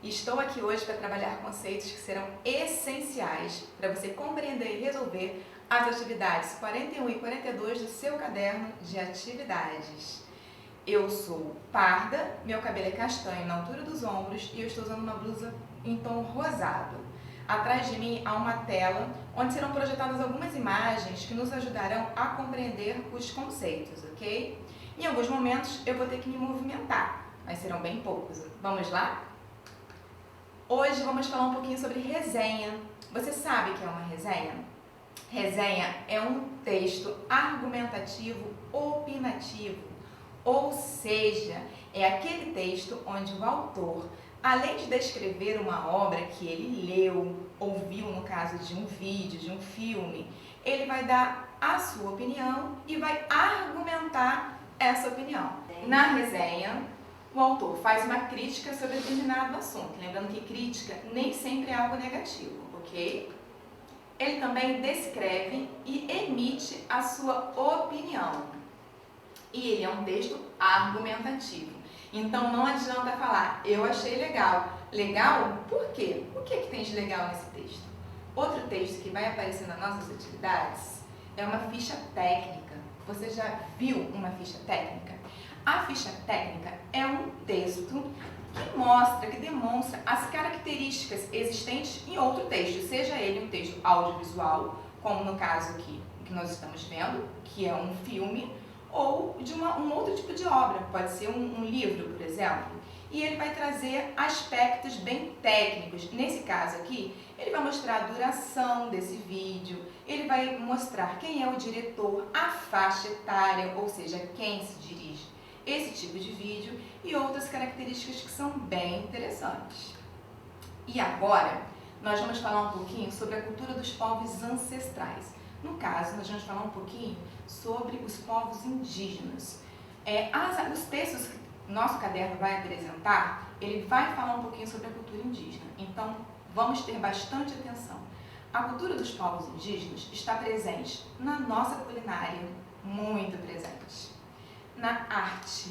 e estou aqui hoje para trabalhar conceitos que serão essenciais para você compreender e resolver as atividades 41 e 42 do seu caderno de atividades. Eu sou parda, meu cabelo é castanho na altura dos ombros e eu estou usando uma blusa em tom rosado. Atrás de mim há uma tela onde serão projetadas algumas imagens que nos ajudarão a compreender os conceitos, ok? Em alguns momentos eu vou ter que me movimentar, mas serão bem poucos. Vamos lá? Hoje vamos falar um pouquinho sobre resenha. Você sabe o que é uma resenha? Resenha é um texto argumentativo opinativo, ou seja, é aquele texto onde o autor, além de descrever uma obra que ele leu, ouviu no caso de um vídeo, de um filme, ele vai dar a sua opinião e vai argumentar essa opinião. Na resenha, o autor faz uma crítica sobre determinado assunto. Lembrando que crítica nem sempre é algo negativo, ok? Ele também descreve e emite a sua opinião. E ele é um texto argumentativo. Então não adianta falar, eu achei legal. Legal? Por quê? O que tem de legal nesse texto? Outro texto que vai aparecer nas nossas atividades é uma ficha técnica. Você já viu uma ficha técnica? A ficha técnica é um texto que mostra, que demonstra as características existentes em outro texto, seja ele um texto audiovisual, como no caso aqui, que nós estamos vendo, que é um filme, ou de um outro tipo de obra, pode ser um livro, por exemplo. E ele vai trazer aspectos bem técnicos. Nesse caso aqui, ele vai mostrar a duração desse vídeo, ele vai mostrar quem é o diretor, a faixa etária, ou seja, quem se dirige esse tipo de vídeo e outras características que são bem interessantes. E agora, nós vamos falar um pouquinho sobre a cultura dos povos ancestrais. No caso, nós vamos falar um pouquinho sobre os povos indígenas. Os textos que nosso caderno vai apresentar, ele vai falar um pouquinho sobre a cultura indígena. Então, vamos ter bastante atenção. A cultura dos povos indígenas está presente na nossa culinária, muito presente. Na arte,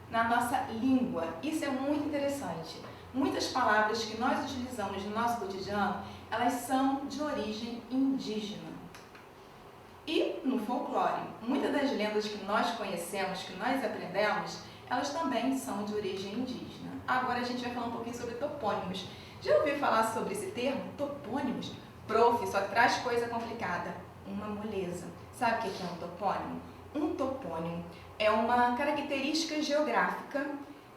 na nossa língua. Isso é muito interessante. Muitas palavras que nós utilizamos no nosso cotidiano, elas são de origem indígena. E no folclore, muitas das lendas que nós conhecemos, que nós aprendemos, elas também são de origem indígena. Agora a gente vai falar um pouquinho sobre topônimos. Já ouviu falar sobre esse termo? Topônimos? Prof, só traz coisa complicada. Uma moleza. Sabe o que é um topônimo? Um topônimo é uma característica geográfica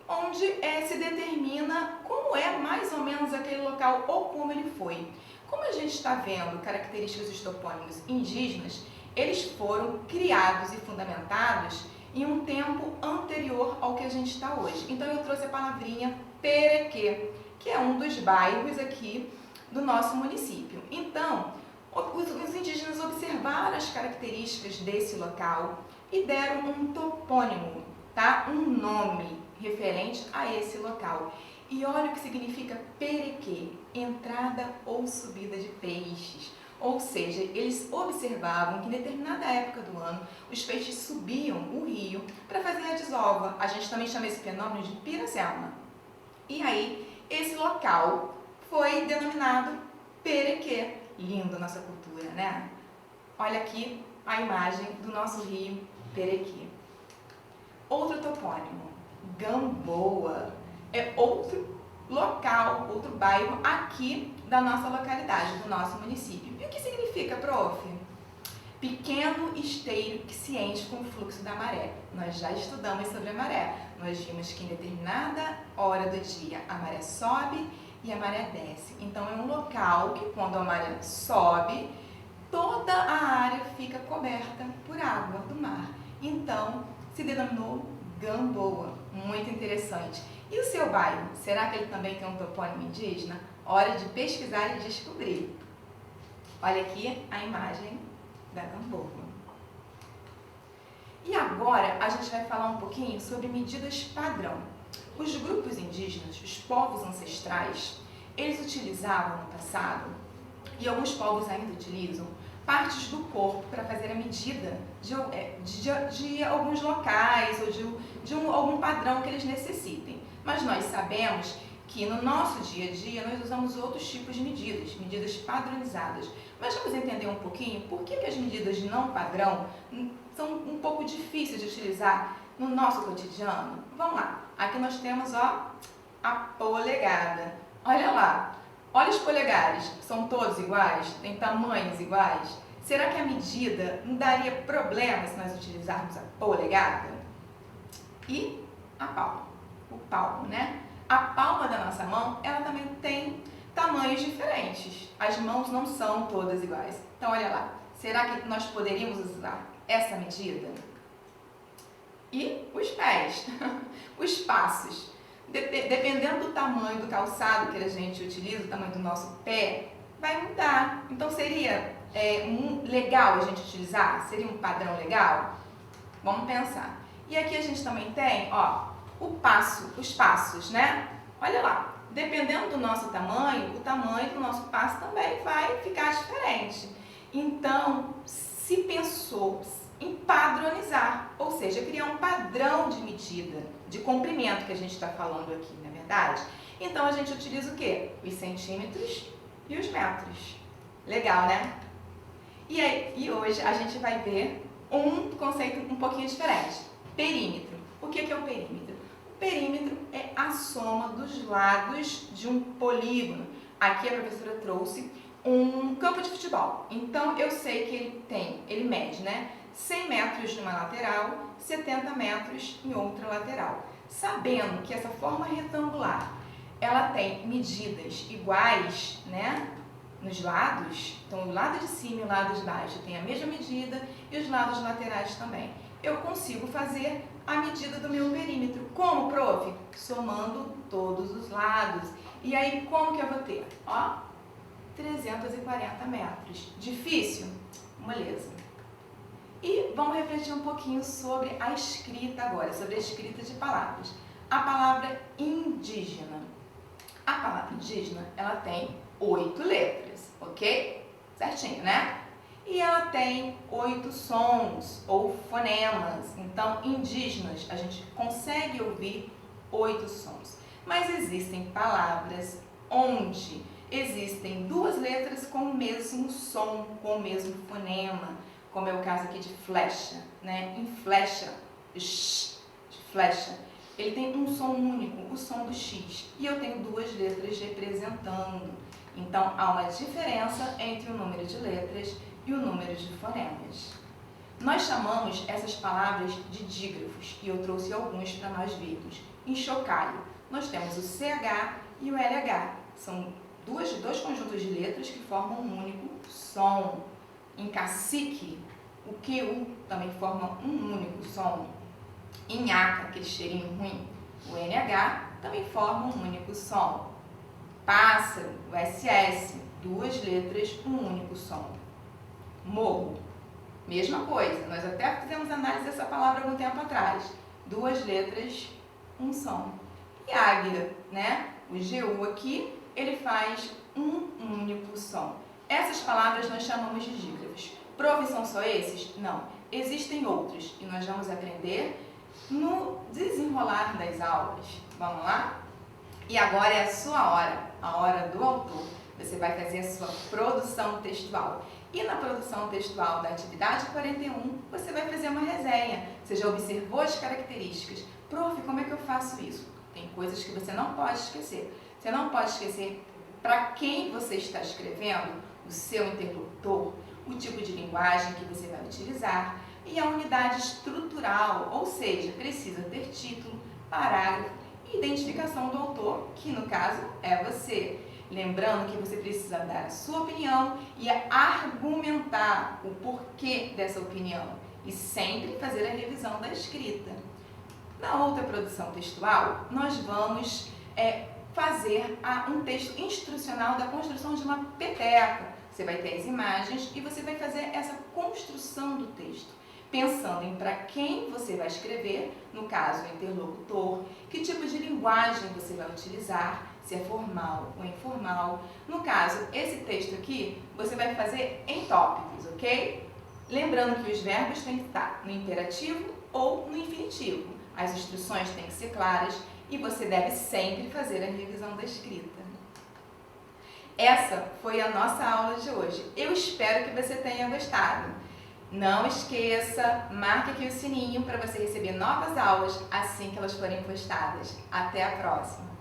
onde se determina como é mais ou menos aquele local ou como ele foi. Como a gente está vendo características dos topônimos indígenas, eles foram criados e fundamentados em um tempo anterior ao que a gente está hoje. Então eu trouxe a palavrinha Perequê, que é um dos bairros aqui do nosso município. Então, os indígenas observaram as características desse local e deram um topônimo, tá? Um nome referente a esse local. E olha o que significa perequê, entrada ou subida de peixes. Ou seja, eles observavam que em determinada época do ano os peixes subiam o rio para fazer a desova. A gente também chama esse fenômeno de piracema. E aí, esse local foi denominado Perequê. Lindo nossa cultura, né? Olha aqui a imagem do nosso rio Perequê. Outro topônimo, Gamboa, é outro local, outro bairro aqui da nossa localidade, do nosso município. E o que significa, prof? Pequeno esteiro que se enche com o fluxo da maré. Nós já estudamos sobre a maré. Nós vimos que em determinada hora do dia a maré sobe e a maré desce. Então é um local que quando a maré sobe, toda a área fica coberta por água do mar. Então se denominou Gamboa. Muito interessante. E o seu bairro? Será que ele também tem um topônimo indígena? Hora de pesquisar e descobrir. Olha aqui a imagem da Gamboa. E agora a gente vai falar um pouquinho sobre medidas padrão. Os grupos indígenas, os povos ancestrais, eles utilizavam no passado, e alguns povos ainda utilizam, partes do corpo para fazer a medida de alguns locais ou de algum padrão que eles necessitem. Mas nós sabemos que no nosso dia a dia nós usamos outros tipos de medidas padronizadas. Mas vamos entender um pouquinho por que as medidas não padrão são um pouco difíceis de utilizar no nosso cotidiano? Vamos lá. Aqui nós temos, ó, a polegada. Olha lá. Olha os polegares. São todos iguais? Têm tamanhos iguais? Será que a medida não daria problema se nós utilizarmos a polegada? E a palma. O palmo, né? A palma da nossa mão, ela também tem tamanhos diferentes. As mãos não são todas iguais. Então, olha lá. Será que nós poderíamos usar essa medida? E os pés, os passos. Dependendo do tamanho do calçado que a gente utiliza, o tamanho do nosso pé, vai mudar. Então, seria legal a gente utilizar? Seria um padrão legal? Vamos pensar. E aqui a gente também tem, ó, os passos, né? Olha lá. Dependendo do nosso tamanho, o tamanho do nosso passo também vai ficar diferente. Então, se pensou em padronizar, ou seja, criar um padrão de medida, de comprimento que a gente está falando aqui, não é verdade? Então, a gente utiliza o quê? Os centímetros e os metros. Legal, né? E hoje a gente vai ver um conceito um pouquinho diferente. Perímetro. O que é o perímetro? O perímetro é a soma dos lados de um polígono. Aqui a professora trouxe um campo de futebol. Então, eu sei que ele mede, né? 100 metros numa lateral, 70 metros em outra lateral. Sabendo que essa forma retangular, ela tem medidas iguais, né? Nos lados, então o lado de cima e o lado de baixo tem a mesma medida e os lados laterais também. Eu consigo fazer a medida do meu perímetro. Como, prof? Somando todos os lados. E aí, como que eu vou ter? Ó, 340 metros. Difícil? Moleza. E vamos refletir um pouquinho sobre a escrita agora, sobre a escrita de palavras. A palavra indígena. A palavra indígena, ela tem 8 letras, ok? Certinho, né? E ela tem 8 sons ou fonemas. Então, indígenas, a gente consegue ouvir 8 sons. Mas existem palavras onde existem 2 letras com o mesmo som, com o mesmo fonema, como é o caso aqui de flecha, né? Em flecha, de flecha, ele tem um som único, o som do X, e eu tenho 2 letras representando. Então, há uma diferença entre o número de letras e o número de fonemas. Nós chamamos essas palavras de dígrafos, e eu trouxe alguns para nós vermos. Em chocalho, nós temos o CH e o LH. São dois conjuntos de letras que formam um único som. Em cacique, o QU também forma um único som. Em aca, aquele cheirinho ruim, o NH também forma um único som. Pássaro, o SS, 2 letras, um único som. Morro, mesma coisa, nós até fizemos análise dessa palavra algum tempo atrás. 2 letras, um som. E águia, né? O GU aqui, ele faz um único som. Essas palavras nós chamamos de dígrafos. Prof, são só esses? Não. Existem outros e nós vamos aprender no desenrolar das aulas. Vamos lá? E agora é a sua hora, a hora do autor. Você vai fazer a sua produção textual. E na produção textual da atividade 41, você vai fazer uma resenha. Você já observou as características. Prof, como é que eu faço isso? Tem coisas que você não pode esquecer. Você não pode esquecer para quem você está escrevendo, o seu interlocutor, o tipo de linguagem que você vai utilizar e a unidade estrutural, ou seja, precisa ter título, parágrafo e identificação do autor, que no caso é você. Lembrando que você precisa dar a sua opinião e argumentar o porquê dessa opinião e sempre fazer a revisão da escrita. Na outra produção textual, nós vamos fazer um texto instrucional da construção de uma peteca. Você vai ter as imagens e você vai fazer essa construção do texto, pensando em para quem você vai escrever, no caso o interlocutor, que tipo de linguagem você vai utilizar, se é formal ou informal. No caso, esse texto aqui, você vai fazer em tópicos, ok? Lembrando que os verbos têm que estar no imperativo ou no infinitivo. As instruções têm que ser claras e você deve sempre fazer a revisão da escrita. Essa foi a nossa aula de hoje. Eu espero que você tenha gostado. Não esqueça, marque aqui o sininho para você receber novas aulas assim que elas forem postadas. Até a próxima!